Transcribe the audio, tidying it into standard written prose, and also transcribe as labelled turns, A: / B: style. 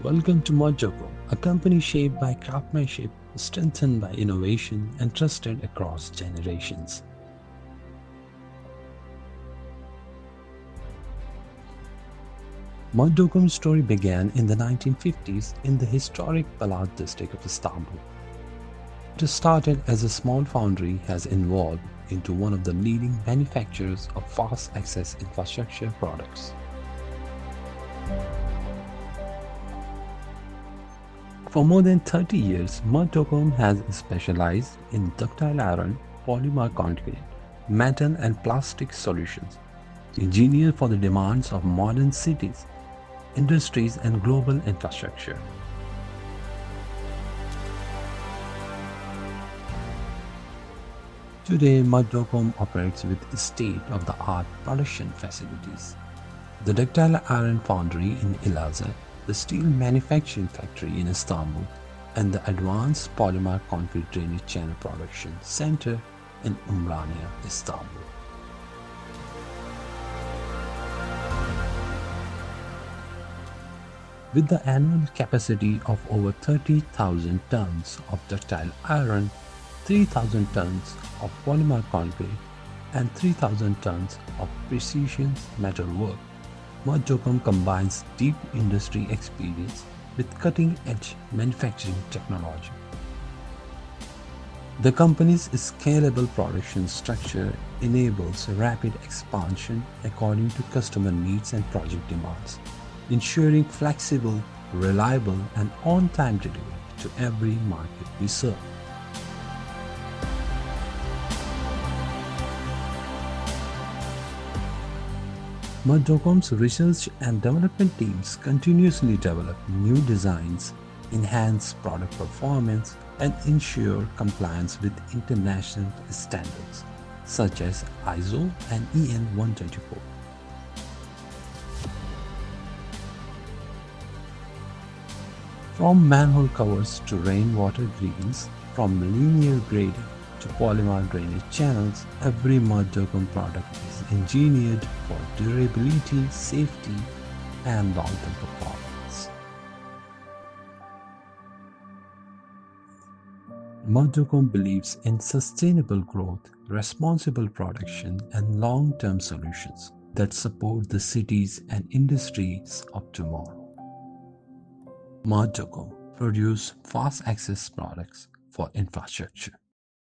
A: Welcome to Mert Döküm, a company shaped by craftsmanship, strengthened by innovation, and trusted across generations. Mert Döküm's story began in the 1950s in the historic Balat district of Istanbul. It started as a small foundry has evolved into one of the leading manufacturers of fast access infrastructure products. For more than 30 years, Mert Döküm has specialized in ductile iron, polymer concrete, metal and plastic solutions, engineered for the demands of modern cities, industries and global infrastructure. Today, Mert Döküm operates with state-of-the-art production facilities. The Ductile Iron Foundry in Elazığ, the steel manufacturing factory in Istanbul, and the Advanced Polymer Concrete Drainage Channel Production Center in Ümraniye, Istanbul. With the annual capacity of over 30,000 tons of ductile iron, 3,000 tons of polymer concrete, and 3,000 tons of precision metal work, Mert Döküm combines deep industry experience with cutting-edge manufacturing technology. The company's scalable production structure enables rapid expansion according to customer needs and project demands, ensuring flexible, reliable, and on-time delivery to every market we serve. Mert Döküm's research and development teams continuously develop new designs, enhance product performance, and ensure compliance with international standards such as ISO and EN 124. From manhole covers to rainwater greens, from linear grading to polymer drainage channels, every Mert Döküm product is engineered for durability, safety, and long-term performance. Mert Döküm believes in sustainable growth, responsible production, and long-term solutions that support the cities and industries of tomorrow. Mert Döküm produce fast access products for infrastructure.